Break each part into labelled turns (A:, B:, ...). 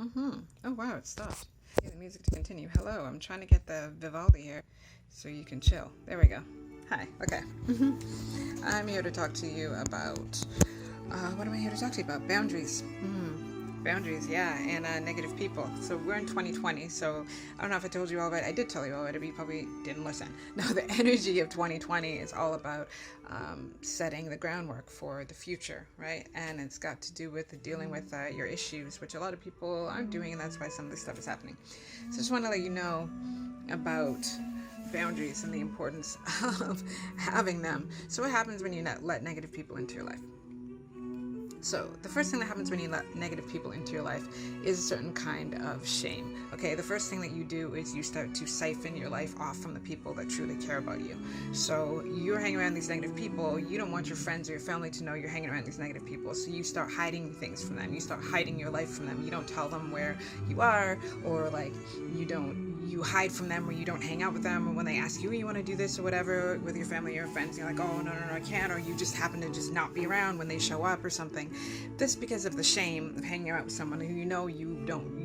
A: Oh, wow, it stopped. Get the music to continue. Hello, I'm trying to get the Vivaldi here so you can chill. There we go. Hi, okay. I'm here to talk to you about, what am I here to talk to you about? Boundaries. Boundaries, yeah, and negative people. So we're in 2020, so I don't know if I told you already. I did tell you already, but you probably didn't listen. No, the energy of 2020 is all about setting the groundwork for the future, right? And it's got to do with dealing with your issues, which a lot of people aren't doing, and that's why some of this stuff is happening. So I just want to let you know about boundaries and the importance of having them. So what happens when you let negative people into your life? So the first thing that happens when you let negative people into your life is a certain kind of shame. Okay, the first thing that you do is you start to siphon your life off from the people that truly care about you. So you're hanging around these negative people. You don't want your friends or your family to know you're hanging around these negative people. So you start hiding things from them. You start hiding your life from them. You don't tell them where you are, or like you hide from them, or you don't hang out with them, or when they ask you want to do this or whatever with your family or your friends, you're like, oh no, I can't, or you just happen to just not be around when they show up or something. This because of the shame of hanging out with someone who you know you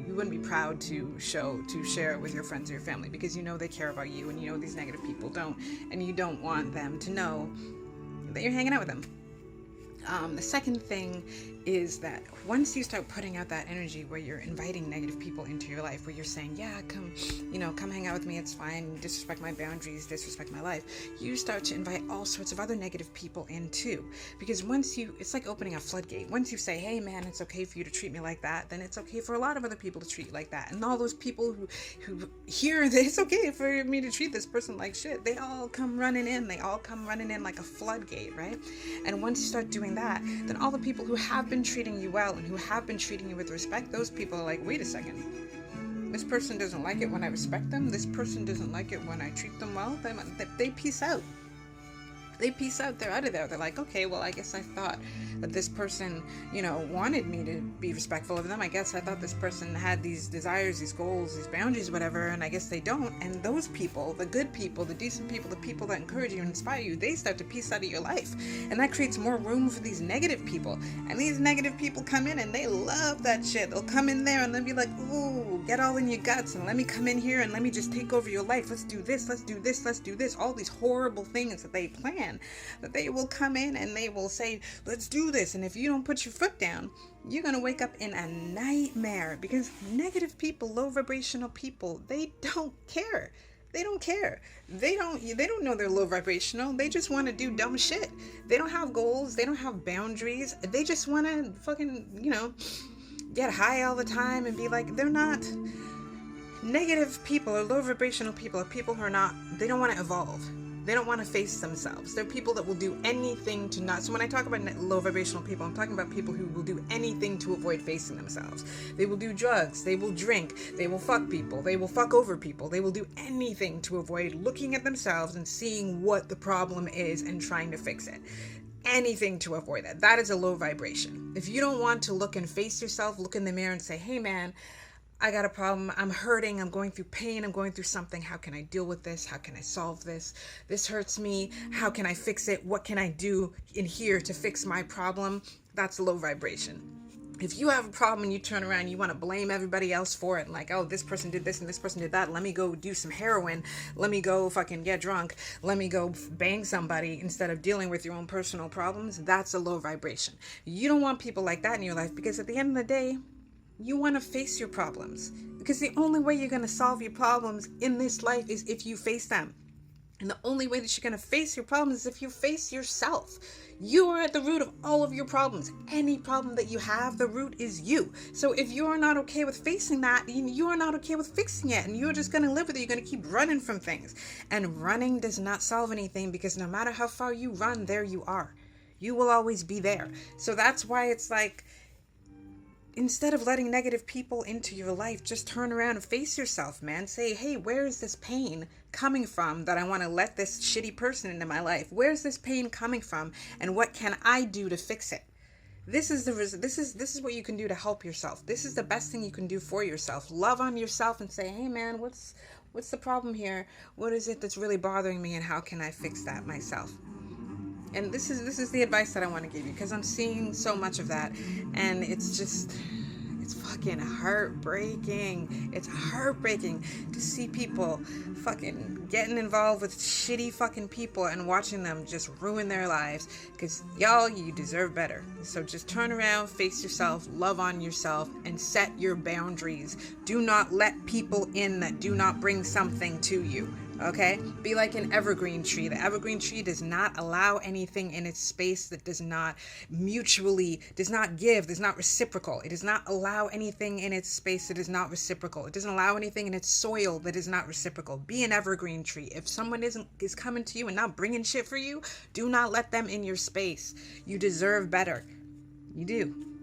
A: wouldn't be proud to share it with your friends or your family, because you know they care about you, and you know these negative people don't, and you don't want them to know that you're hanging out with them. The second thing is that once you start putting out that energy where you're inviting negative people into your life, where you're saying, yeah, come hang out with me, it's fine, disrespect my boundaries, disrespect my life, you start to invite all sorts of other negative people in too. Because it's like opening a floodgate. Once you say, hey man, it's okay for you to treat me like that, then it's okay for a lot of other people to treat you like that. And all those people who hear that it's okay for me to treat this person like shit, they all come running in like a floodgate, right? And once you start doing that, then all the people who have been treating you well and who have been treating you with respect, those people are like, wait a second, this person doesn't like it when I respect them, this person doesn't like it when I treat them well, they peace out. They're out of there. They're like, okay, well, I guess I thought that this person, wanted me to be respectful of them. I guess I thought this person had these desires, these goals, these boundaries, whatever, and I guess they don't. And those people, the good people, the decent people, the people that encourage you and inspire you, they start to peace out of your life. And that creates more room for these negative people. And these negative people come in and they love that shit. They'll come in there and they'll be like, ooh, get all in your guts and let me come in here and let me just take over your life. Let's do this, let's do this, let's do this. All these horrible things that they plan. That they will come in and they will say, let's do this, and if you don't put your foot down, you're going to wake up in a nightmare, because negative people, low vibrational people, they don't care. They don't care. They don't know they're low vibrational. They just want to do dumb shit. They don't have goals. They don't have boundaries. They just want to fucking, get high all the time and be like, they're not. Negative people or low vibrational people are people who they don't want to evolve. They don't want to face themselves. They're people that will do anything to not. So when I talk about low vibrational people, I'm talking about people who will do anything to avoid facing themselves. They will do drugs. They will drink. They will fuck people. They will fuck over people. They will do anything to avoid looking at themselves and seeing what the problem is and trying to fix it. Anything to avoid that. That is a low vibration. If you don't want to look and face yourself, look in the mirror and say, hey man, I got a problem, I'm hurting, I'm going through pain, I'm going through something, how can I deal with this, how can I solve this, this hurts me, how can I fix it, what can I do in here to fix my problem? That's low vibration. If you have a problem and you turn around, you want to blame everybody else for it, like, oh, this person did this and this person did that, let me go do some heroin, let me go fucking get drunk, let me go bang somebody instead of dealing with your own personal problems, that's a low vibration. You don't want people like that in your life, because at the end of the day, you want to face your problems, because the only way you're going to solve your problems in this life is if you face them. And the only way that you're going to face your problems is if you face yourself. You are at the root of all of your problems. Any problem that you have, the root is you. So if you're not okay with facing that, you are not okay with fixing it, and you're just going to live with it. You're going to keep running from things. And running does not solve anything, because no matter how far you run, there you are. You will always be there. So that's why it's like, instead of letting negative people into your life, just turn around and face yourself, man. Say, hey, where is this pain coming from that I want to let this shitty person into my life? Where's this pain coming from, and what can I do to fix it? This is what you can do to help yourself. This is the best thing you can do for yourself. Love on yourself and say, hey man, what's the problem here? What is it that's really bothering me, and how can I fix that myself? And this is the advice that I want to give you, because I'm seeing so much of that, and it's It's fucking heartbreaking. It's heartbreaking to see people fucking getting involved with shitty fucking people and watching them just ruin their lives. Because y'all, you deserve better. So just turn around, face yourself, love on yourself, and set your boundaries. Do not let people in that do not bring something to you. Okay? Be like an evergreen tree. The evergreen tree does not allow anything in its space that does not does not give, does not reciprocal. It does not allow anything in its space that is not reciprocal. It doesn't allow anything in its soil that is not reciprocal. Be an evergreen tree. If someone is coming to you and not bringing shit for you, do not let them in your space. You deserve better. You do.